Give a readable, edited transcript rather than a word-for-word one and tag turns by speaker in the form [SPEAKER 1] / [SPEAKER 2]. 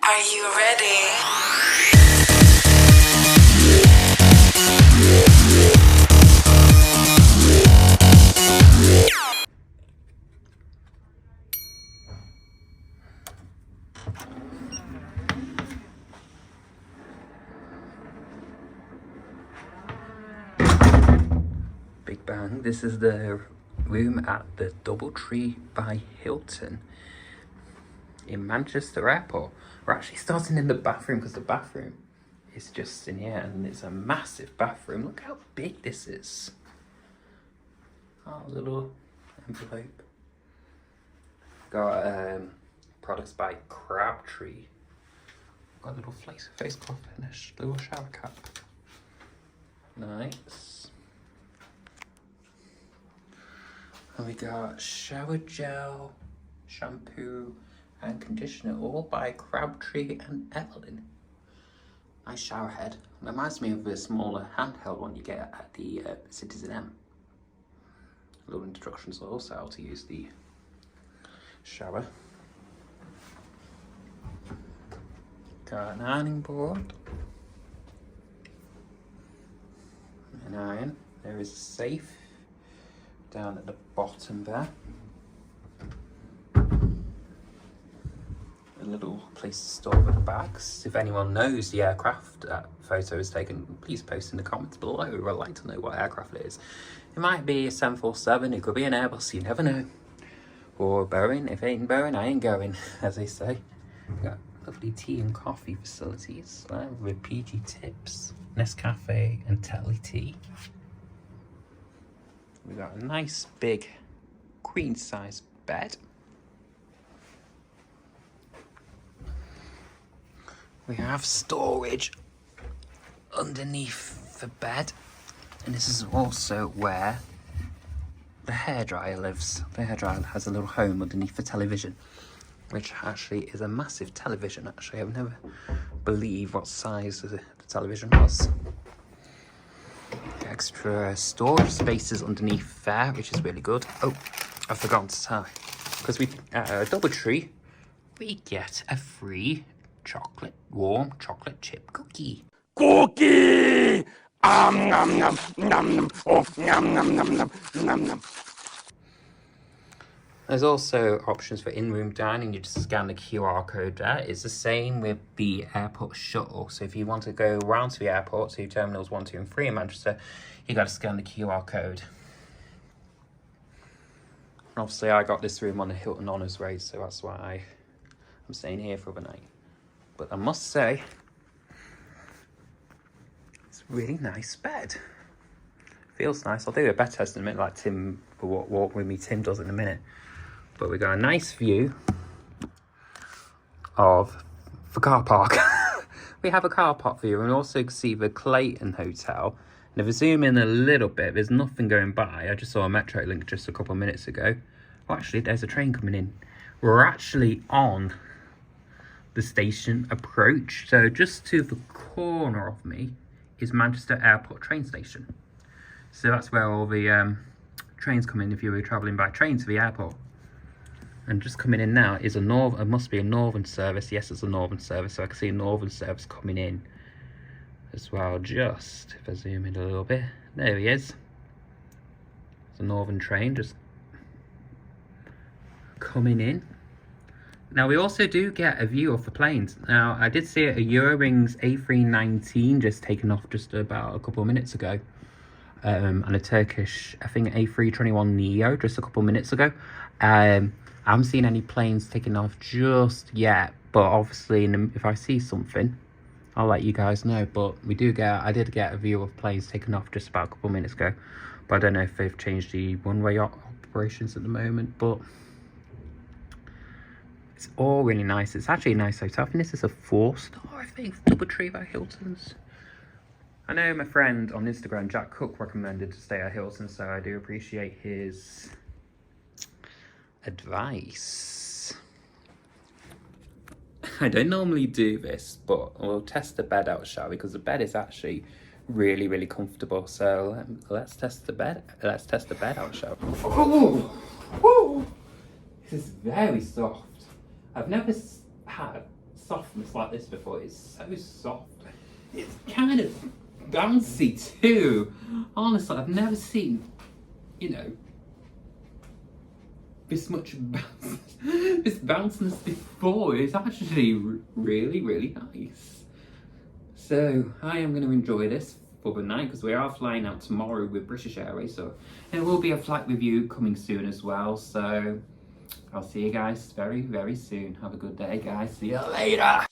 [SPEAKER 1] Are you ready?
[SPEAKER 2] Big bang. This is the room at the Doubletree by Hilton in Manchester Airport. We're actually starting in the bathroom because the bathroom is just in here and it's a massive bathroom. Look how big this is. Oh, little envelope. Got products by Crabtree. Got a little face cloth finish, little shower cap. Nice. And we got shower gel, shampoo, and conditioner, all by Crabtree and Evelyn. Nice shower head. Reminds me of the smaller handheld one you get at the Citizen M. Little instructions also how to use the shower. Got an ironing board. An iron. There is a safe down at the bottom there. A little place to store the bags. If anyone knows the aircraft that photo is taken, please post in the comments below. I'd like to know what aircraft it is. It might be a 747, it could be an Airbus, you never know. Or Boeing. If it ain't Boeing, I ain't going, as they say. Got lovely tea and coffee facilities with PG Tips, Nescafe and Telly Tea. We got a nice big queen size bed. We have storage underneath the bed, and this is also where the hairdryer lives. The hairdryer has a little home underneath the television, which actually is a massive television. Actually, I've never believed what size the television was. Extra storage spaces underneath there, which is really good. Oh, I've forgotten to tell, because we Doubletree, we get a free warm chocolate chip cookie.
[SPEAKER 3] Cookie! Nom nom nom nom. Oh, nom nom nom nom nom.
[SPEAKER 2] There's also options for in-room dining. You just scan the QR code there. It's the same with the airport shuttle. So if you want to go around to the airport, to terminals 1, 2 and 3 in Manchester, you got to scan the QR code. And obviously I got this room on the Hilton Honours rate, so that's why I'm staying here for the night. But I must say, it's a really nice bed. Feels nice. I'll do a bed test in a minute, like Tim, for what Walk With Me Tim does in a minute. But we got a nice view of the car park. We have a car park view, and also see the Clayton Hotel. And if I zoom in a little bit, there's nothing going by. I just saw a Metro link just a couple of minutes ago. Oh, actually, there's a train coming in. We're actually on the station approach. So just to the corner of me is Manchester Airport train station. So that's where all the trains come in if you were travelling by train to the airport. And just coming in now is it must be a northern service. Yes, it's a northern service, so I can see a northern service coming in as well. Just if I zoom in a little bit, there he is. It's a northern train just coming in. Now we also do get a view of the planes. Now I did see a Eurowings A319 just taken off just about a couple of minutes ago. And a Turkish, I think A321neo just a couple of minutes ago. I haven't seen any planes taking off just yet, but obviously if I see something, I'll let you guys know. But I did get a view of planes taking off just about a couple of minutes ago, but I don't know if they've changed the one-way operations at the moment. But it's all really nice. It's actually a nice hotel. I think this is a 4-star, I think, Doubletree by Hilton's. I know my friend on Instagram, Jack Cook, recommended to stay at Hilton, so I do appreciate his advice. I don't normally do this, but we'll test the bed out, shall we? Because the bed is actually really, really comfortable. So let's test the bed. Let's test the bed out, shall we? Oh, woo! This is very soft. I've never had softness like this before. It's so soft. It's kind of bouncy too. Honestly, I've never seen, you know, this much this bounciness before. It's actually really, really nice. So I am going to enjoy this for the night because we are flying out tomorrow with British Airways. So there will be a flight review coming soon as well. So I'll see you guys very, very soon. Have a good day, guys. See you later.